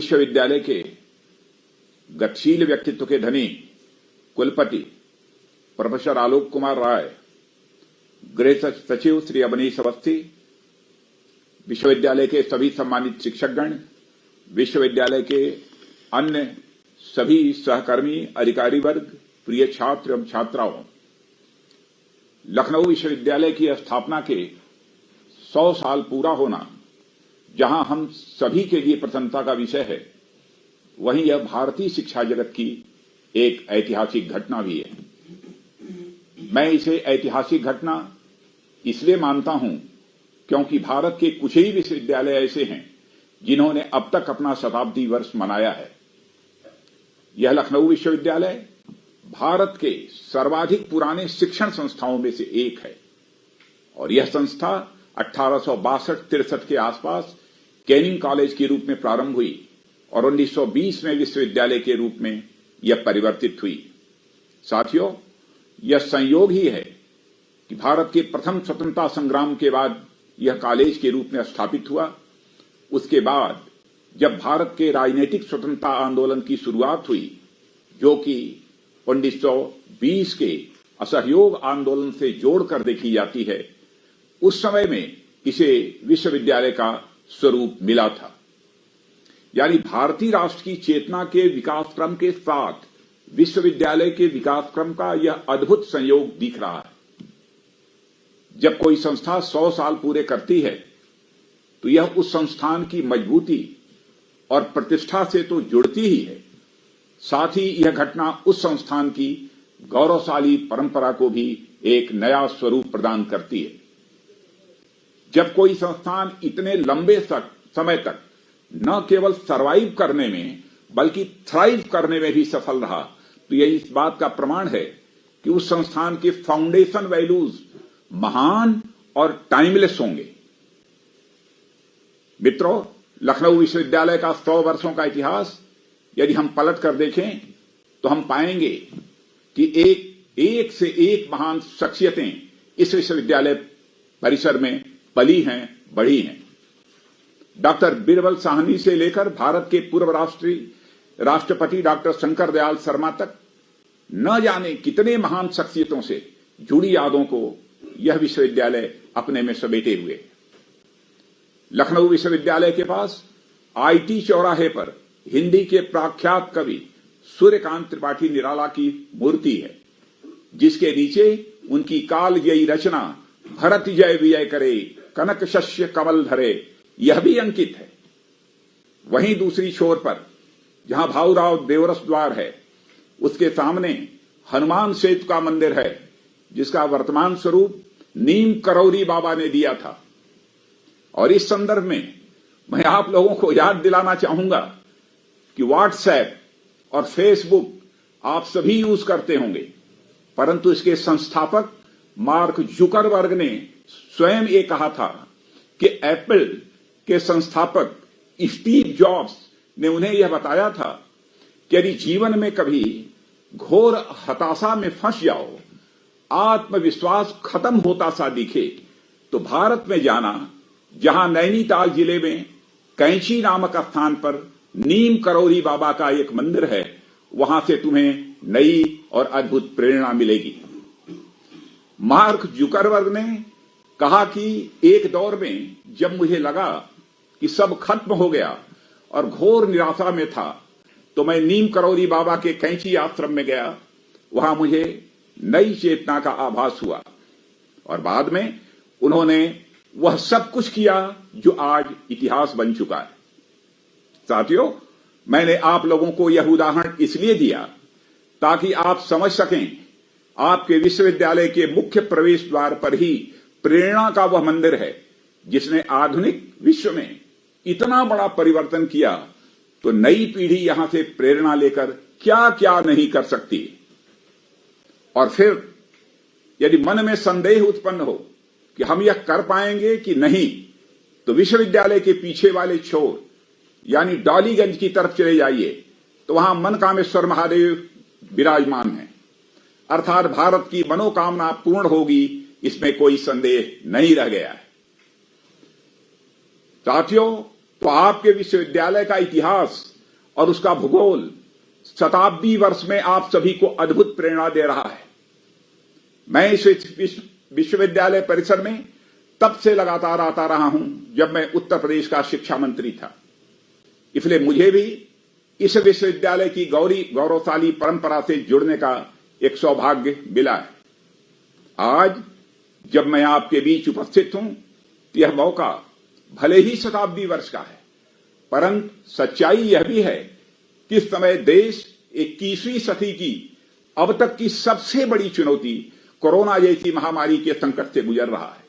विश्वविद्यालय के गतिशील व्यक्तित्व के धनी कुलपति प्रोफेसर आलोक कुमार राय, गृह सचिव श्री अवनीश अवस्थी, विश्वविद्यालय के सभी सम्मानित शिक्षकगण, विश्वविद्यालय के अन्य सभी सहकर्मी, अधिकारी वर्ग, प्रिय छात्र एवं छात्राओं, लखनऊ विश्वविद्यालय की स्थापना के 100 साल पूरा होना जहां हम सभी के लिए प्रसन्नता का विषय है, वहीं यह भारतीय शिक्षा जगत की एक ऐतिहासिक घटना भी है। मैं इसे ऐतिहासिक घटना इसलिए मानता हूं क्योंकि भारत के कुछ ही विश्वविद्यालय ऐसे हैं जिन्होंने अब तक अपना शताब्दी वर्ष मनाया है। यह लखनऊ विश्वविद्यालय भारत के सर्वाधिक पुराने शिक्षण संस्थाओं में से एक है और यह संस्था 1862-63 के आसपास कैनिंग कॉलेज के रूप में प्रारंभ हुई और 1920 में विश्वविद्यालय के रूप में यह परिवर्तित हुई। साथियों, यह संयोग ही है कि भारत के प्रथम स्वतंत्रता संग्राम के बाद यह कॉलेज के रूप में स्थापित हुआ। उसके बाद जब भारत के राजनीतिक स्वतंत्रता आंदोलन की शुरुआत हुई, जो कि 1920 के असहयोग आंदोलन से जोड़कर देखी जाती है, उस समय में इसे विश्वविद्यालय का स्वरूप मिला था। यानी भारतीय राष्ट्र की चेतना के विकास क्रम के साथ विश्वविद्यालय के विकास क्रम का यह अद्भुत संयोग दिख रहा है। जब कोई संस्था 100 साल पूरे करती है तो यह उस संस्थान की मजबूती और प्रतिष्ठा से तो जुड़ती ही है, साथ ही यह घटना उस संस्थान की गौरवशाली परंपरा को भी एक नया स्वरूप प्रदान करती है। जब कोई संस्थान इतने लंबे समय तक न केवल सरवाइव करने में बल्कि थ्राइव करने में भी सफल रहा, तो यह इस बात का प्रमाण है कि उस संस्थान के फाउंडेशन वैल्यूज महान और टाइमलेस होंगे। मित्रों, लखनऊ विश्वविद्यालय का 100 वर्षों का इतिहास यदि हम पलट कर देखें तो हम पाएंगे कि एक से एक महान शख्सियतें इस विश्वविद्यालय परिसर में पली हैं, बढ़ी हैं। डॉक्टर बीरबल साहनी से लेकर भारत के पूर्व राष्ट्रपति डॉक्टर शंकर दयाल शर्मा तक न जाने कितने महान शख्सियतों से जुड़ी यादों को यह विश्वविद्यालय अपने में समेटे हुए। लखनऊ विश्वविद्यालय के पास आईटी चौराहे पर हिंदी के प्रख्यात कवि सूर्यकांत त्रिपाठी निराला की मूर्ति है, जिसके नीचे उनकी कालजयी रचना भरत जय विजय करे, कनक शस्य कमल धरे, यह भी अंकित है। वहीं दूसरी छोर पर जहां भाऊराव देवरस द्वार है, उसके सामने हनुमान सेतु का मंदिर है, जिसका वर्तमान स्वरूप नीम करौरी बाबा ने दिया था। और इस संदर्भ में मैं आप लोगों को याद दिलाना चाहूंगा कि व्हाट्सएप और फेसबुक आप सभी यूज करते होंगे, परंतु इसके संस्थापक मार्क जुकरबर्ग ने स्वयं ये कहा था कि एप्पल के संस्थापक स्टीव जॉब्स ने उन्हें यह बताया था कि यदि जीवन में कभी घोर हताशा में फंस जाओ, आत्मविश्वास खत्म होता सा दिखे, तो भारत में जाना, जहां नैनीताल जिले में कैंची नामक स्थान पर नीम करौरी बाबा का एक मंदिर है, वहां से तुम्हें नई और अद्भुत प्रेरणा मिलेगी। मार्क जुकरबर्ग ने कहा कि एक दौर में जब मुझे लगा कि सब खत्म हो गया और घोर निराशा में था, तो मैं नीम करौरी बाबा के कैंची आश्रम में गया। वहां मुझे नई चेतना का आभास हुआ और बाद में उन्होंने वह सब कुछ किया जो आज इतिहास बन चुका है। साथियों, मैंने आप लोगों को यह उदाहरण इसलिए दिया ताकि आप समझ सकें, आपके विश्वविद्यालय के मुख्य प्रवेश द्वार पर ही प्रेरणा का वह मंदिर है जिसने आधुनिक विश्व में इतना बड़ा परिवर्तन किया, तो नई पीढ़ी यहां से प्रेरणा लेकर क्या क्या नहीं कर सकती। और फिर यदि मन में संदेह उत्पन्न हो कि हम यह कर पाएंगे कि नहीं, तो विश्वविद्यालय के पीछे वाले छोर यानी डॉलीगंज की तरफ चले जाइए, तो वहां मनकामेश्वर महादेव विराजमान हैं। अर्थात भारत की मनोकामना पूर्ण होगी, इसमें कोई संदेह नहीं रह गया है। साथियों, तो आपके विश्वविद्यालय का इतिहास और उसका भूगोल शताब्दी वर्ष में आप सभी को अद्भुत प्रेरणा दे रहा है। मैं इस विश्वविद्यालय परिसर में तब से लगातार आता रहा हूं जब मैं उत्तर प्रदेश का शिक्षा मंत्री था, इसलिए मुझे भी इस विश्वविद्यालय की गौरवशाली परंपरा से जुड़ने का एक सौभाग्य मिला है। आज जब मैं आपके बीच उपस्थित हूं तो यह मौका भले ही शताब्दी वर्ष का है, परंतु सच्चाई यह भी है कि इस समय देश 21वीं सदी की अब तक की सबसे बड़ी चुनौती कोरोना जैसी महामारी के संकट से गुजर रहा है।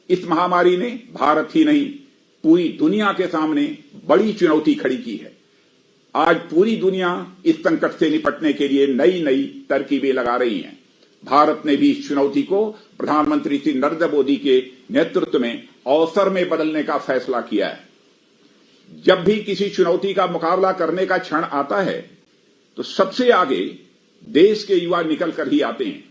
इस महामारी ने भारत ही नहीं पूरी दुनिया के सामने बड़ी चुनौती खड़ी की है। आज पूरी दुनिया इस संकट से निपटने के लिए नई नई तरकीबें लगा रही है। भारत ने भी इस चुनौती को प्रधानमंत्री श्री नरेंद्र मोदी के नेतृत्व में अवसर में बदलने का फैसला किया है। जब भी किसी चुनौती का मुकाबला करने का क्षण आता है तो सबसे आगे देश के युवा निकल कर ही आते हैं।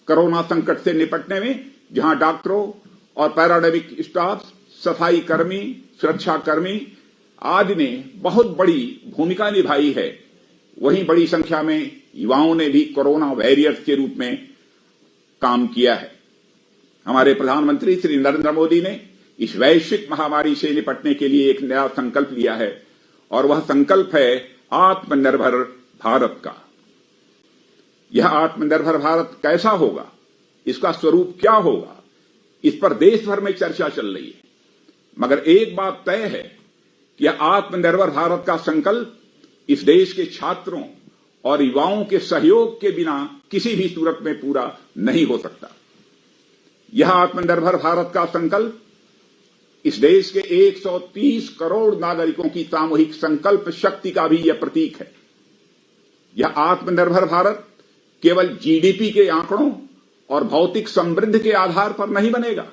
कोरोना संकट से निपटने में जहां डॉक्टरों और पैरामेडिक स्टाफ, सफाई कर्मी, सुरक्षा कर्मी आदि ने बहुत बड़ी भूमिका निभाई है, वहीं बड़ी संख्या में युवाओं ने भी कोरोना वॉरियर्स के रूप में काम किया है। हमारे प्रधानमंत्री श्री नरेंद्र मोदी ने इस वैश्विक महामारी से निपटने के लिए एक नया संकल्प लिया है और वह संकल्प है आत्मनिर्भर भारत का। यह आत्मनिर्भर भारत कैसा होगा, इसका स्वरूप क्या होगा, इस पर देश भर में चर्चा चल रही है। मगर एक बात तय है कि आत्मनिर्भर भारत का संकल्प इस देश के छात्रों और युवाओं के सहयोग के बिना किसी भी सूरत में पूरा नहीं हो सकता। यह आत्मनिर्भर भारत का संकल्प इस देश के 130 करोड़ नागरिकों की सामूहिक संकल्प शक्ति का भी यह प्रतीक है। यह आत्मनिर्भर भारत केवल जीडीपी के आंकड़ों और भौतिक समृद्धि के आधार पर नहीं बनेगा,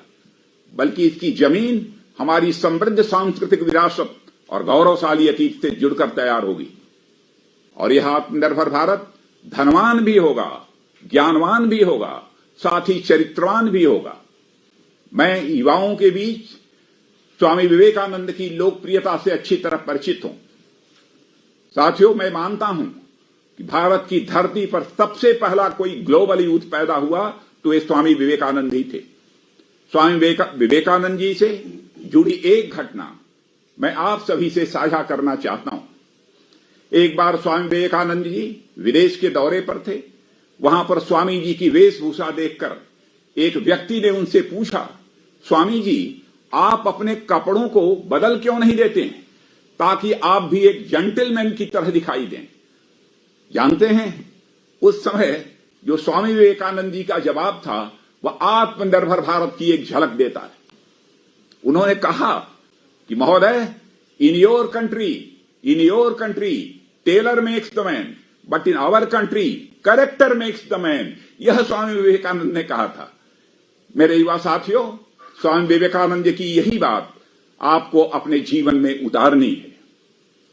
बल्कि इसकी जमीन हमारी समृद्ध सांस्कृतिक विरासत और गौरवशाली अतीत से जुड़कर तैयार होगी। और यह आत्मनिर्भर भारत धनवान भी होगा, ज्ञानवान भी होगा, साथ ही चरित्रवान भी होगा। मैं युवाओं के बीच स्वामी विवेकानंद की लोकप्रियता से अच्छी तरह परिचित हूं। साथियों, मैं मानता हूं कि भारत की धरती पर सबसे पहला कोई ग्लोबल यूथ पैदा हुआ तो ये स्वामी विवेकानंद ही थे। स्वामी विवेकानंद जी से जुड़ी एक घटना मैं आप सभी से साझा करना चाहता हूं। एक बार स्वामी विवेकानंद जी विदेश के दौरे पर थे। वहां पर स्वामी जी की वेशभूषा देखकर एक व्यक्ति ने उनसे पूछा, स्वामी जी आप अपने कपड़ों को बदल क्यों नहीं देते हैं ताकि आप भी एक जेंटलमैन की तरह दिखाई दें। जानते हैं उस समय जो स्वामी विवेकानंद जी का जवाब था वह आत्मनिर्भर भारत की एक झलक देता है। उन्होंने कहा कि महोदय, in your country tailor makes the man, but in our country character makes the man. यह स्वामी विवेकानंद ने कहा था। मेरे युवा साथियों, स्वामी विवेकानंद जी की यही बात आपको अपने जीवन में उतारनी है।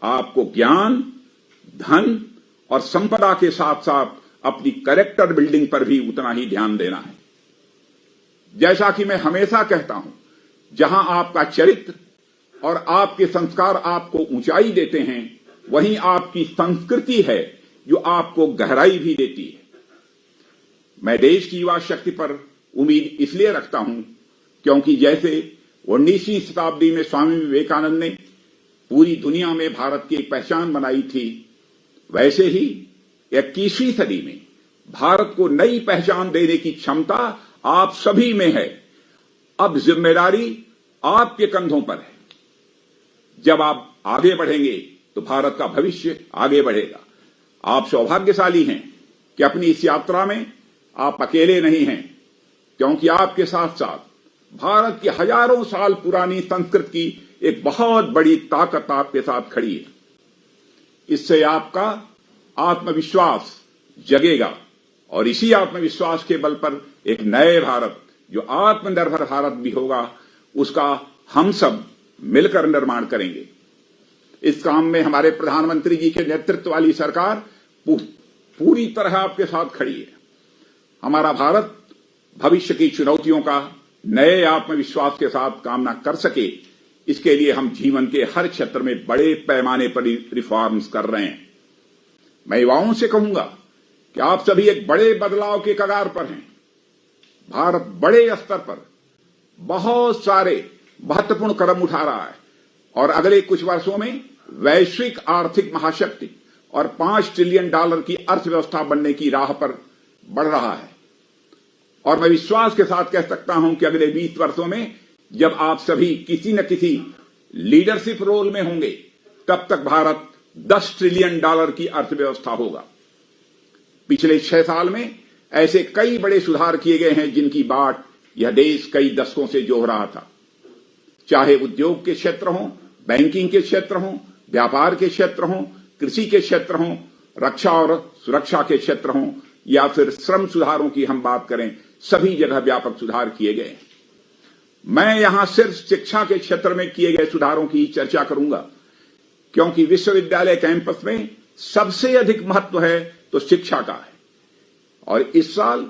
आपको ज्ञान, धन और संपदा के साथ साथ अपनी कैरेक्टर बिल्डिंग पर भी उतना ही ध्यान देना है। जैसा कि मैं हमेशा कहता हूं, जहां आपका चरित्र और आपके संस्कार आपको ऊंचाई देते हैं, वहीं आपकी संस्कृति है जो आपको गहराई भी देती है। मैं देश की युवा शक्ति पर उम्मीद इसलिए रखता हूं क्योंकि जैसे 19वीं शताब्दी में स्वामी विवेकानंद ने पूरी दुनिया में भारत की एक पहचान बनाई थी, वैसे ही 21वीं सदी में भारत को नई पहचान देने की क्षमता आप सभी में है। अब जिम्मेदारी आपके कंधों पर है। जब आप आगे बढ़ेंगे तो भारत का भविष्य आगे बढ़ेगा। आप सौभाग्यशाली हैं कि अपनी इस यात्रा में आप अकेले नहीं हैं, क्योंकि आपके साथ साथ भारत की हजारों साल पुरानी संस्कृति की एक बहुत बड़ी ताकत आपके साथ खड़ी है। इससे आपका आत्मविश्वास जगेगा और इसी आत्मविश्वास के बल पर एक नए भारत जो आत्मनिर्भर भारत भी होगा, उसका हम सब मिलकर निर्माण करेंगे। इस काम में हमारे प्रधानमंत्री जी के नेतृत्व वाली सरकार पूरी तरह आपके साथ खड़ी है। हमारा भारत भविष्य की चुनौतियों का नए आत्मविश्वास के साथ सामना कर सके, इसके लिए हम जीवन के हर क्षेत्र में बड़े पैमाने पर रिफॉर्म्स कर रहे हैं। मैं युवाओं से कहूंगा कि आप सभी एक बड़े बदलाव के कगार पर हैं। भारत बड़े स्तर पर बहुत सारे महत्वपूर्ण कदम उठा रहा है और अगले कुछ वर्षों में वैश्विक आर्थिक महाशक्ति और $5 ट्रिलियन की अर्थव्यवस्था बनने की राह पर बढ़ रहा है। और मैं विश्वास के साथ कह सकता हूं कि अगले 20 वर्षों में जब आप सभी किसी न किसी लीडरशिप रोल में होंगे, तब तक भारत $10 ट्रिलियन की अर्थव्यवस्था होगा। पिछले 6 साल में ऐसे कई बड़े सुधार किए गए हैं जिनकी बाट यह देश कई दशकों से जोह रहा था। चाहे उद्योग के क्षेत्र हों, बैंकिंग के क्षेत्र हों, व्यापार के क्षेत्र हों, कृषि के क्षेत्र हों, रक्षा और सुरक्षा के क्षेत्र हों या फिर श्रम सुधारों की हम बात करें, सभी जगह व्यापक सुधार किए गए हैं। मैं यहां सिर्फ शिक्षा के क्षेत्र में किए गए सुधारों की चर्चा करूंगा, क्योंकि विश्वविद्यालय कैंपस में सबसे अधिक महत्व है तो शिक्षा का है। और इस साल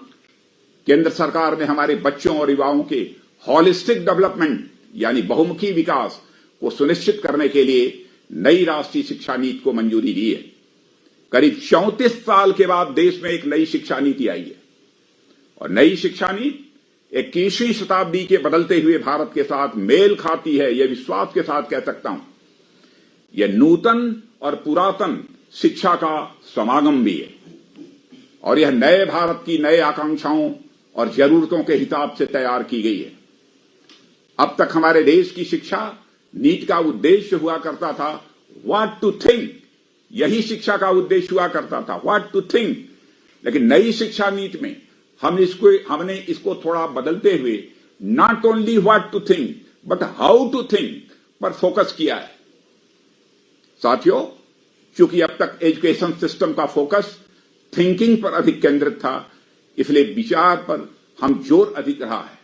केंद्र सरकार ने हमारे बच्चों और युवाओं के होलिस्टिक डेवलपमेंट यानी बहुमुखी विकास को सुनिश्चित करने के लिए नई राष्ट्रीय शिक्षा नीति को मंजूरी दी है। करीब 34 साल के बाद देश में एक नई शिक्षा नीति आई है और नई शिक्षा नीति 21वीं शताब्दी के बदलते हुए भारत के साथ मेल खाती है, यह विश्वास के साथ कह सकता हूं। यह नूतन और पुरातन शिक्षा का समागम भी है और यह नए भारत की नए आकांक्षाओं और जरूरतों के हिसाब से तैयार की गई है। अब तक हमारे देश की शिक्षा नीति का उद्देश्य हुआ करता था व्हाट टू थिंक, यही शिक्षा का उद्देश्य हुआ करता था व्हाट टू थिंक। लेकिन नई शिक्षा नीति में हमने इसको थोड़ा बदलते हुए not only what to think but how to think पर फोकस किया है। साथियों, चूंकि अब तक एजुकेशन सिस्टम का फोकस थिंकिंग पर अधिक केंद्रित था, इसलिए विचार पर हम जोर अधिक रहा है।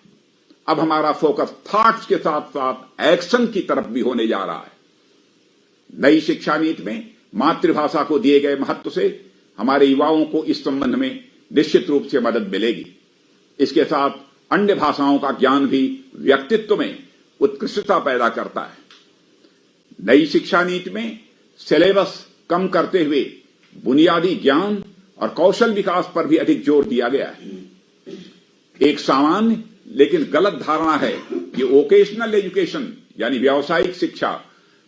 अब हमारा फोकस थॉट्स के साथ साथ एक्शन की तरफ भी होने जा रहा है। नई शिक्षा नीति में मातृभाषा को दिए गए महत्व से हमारे युवाओं को इस संबंध में निश्चित रूप से मदद मिलेगी। इसके साथ अन्य भाषाओं का ज्ञान भी व्यक्तित्व में उत्कृष्टता पैदा करता है। नई शिक्षा नीति में सिलेबस कम करते हुए बुनियादी ज्ञान और कौशल विकास पर भी अधिक जोर दिया गया है। एक सामान्य लेकिन गलत धारणा है कि वोकेशनल एजुकेशन यानी व्यावसायिक शिक्षा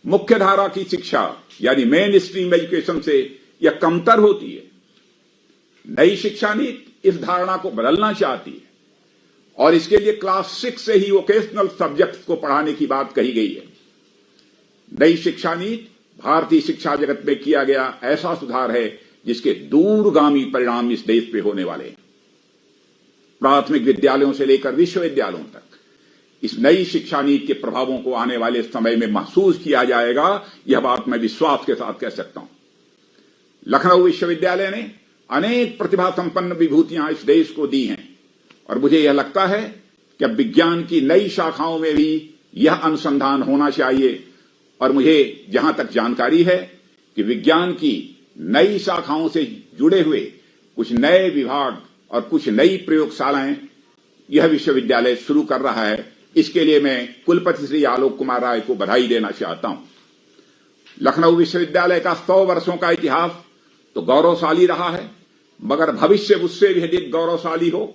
मुख्य धारा की शिक्षा यानी मेन स्ट्रीम एजुकेशन से यह कमतर होती है। नई शिक्षा नीति इस धारणा को बदलना चाहती है और इसके लिए क्लास 6 से ही वोकेशनल सब्जेक्ट्स को पढ़ाने की बात कही गई है। नई शिक्षा नीति भारतीय शिक्षा जगत में किया गया ऐसा सुधार है जिसके दूरगामी परिणाम इस देश पे होने वाले हैं। प्राथमिक विद्यालयों से लेकर विश्वविद्यालयों तक इस नई शिक्षा नीति के प्रभावों को आने वाले समय में महसूस किया जाएगा, यह बात मैं विश्वास के साथ कह सकता हूं। लखनऊ विश्वविद्यालय ने अनेक प्रतिभा संपन्न विभूतियां इस देश को दी हैं और मुझे यह लगता है कि अब विज्ञान की नई शाखाओं में भी यह अनुसंधान होना चाहिए। और मुझे जहां तक जानकारी है कि विज्ञान की नई शाखाओं से जुड़े हुए कुछ नए विभाग और कुछ नई प्रयोगशालाएं यह विश्वविद्यालय शुरू कर रहा है। इसके लिए मैं कुलपति श्री आलोक कुमार राय को बधाई देना चाहता हूं। लखनऊ विश्वविद्यालय का 100 वर्षों का इतिहास तो गौरवशाली रहा है, मगर भविष्य उससे भी अधिक गौरवशाली हो,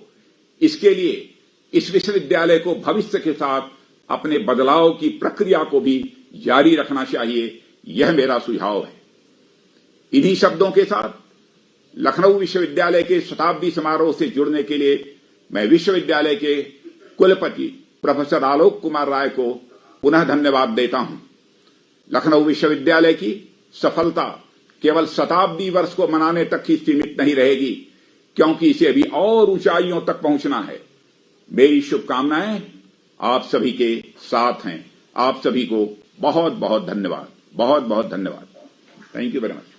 इसके लिए इस विश्वविद्यालय को भविष्य के साथ अपने बदलाव की प्रक्रिया को भी जारी रखना चाहिए, यह मेरा सुझाव है। इन्हीं शब्दों के साथ लखनऊ विश्वविद्यालय के शताब्दी समारोह से जुड़ने के लिए मैं विश्वविद्यालय के कुलपति प्रोफेसर आलोक कुमार राय को पुनः धन्यवाद देता हूं। लखनऊ विश्वविद्यालय की सफलता केवल शताब्दी वर्ष को मनाने तक ही सीमित नहीं रहेगी, क्योंकि इसे अभी और ऊंचाइयों तक पहुंचना है। मेरी शुभकामनाएं आप सभी के साथ हैं। आप सभी को बहुत बहुत धन्यवाद, बहुत बहुत धन्यवाद। Thank you very much.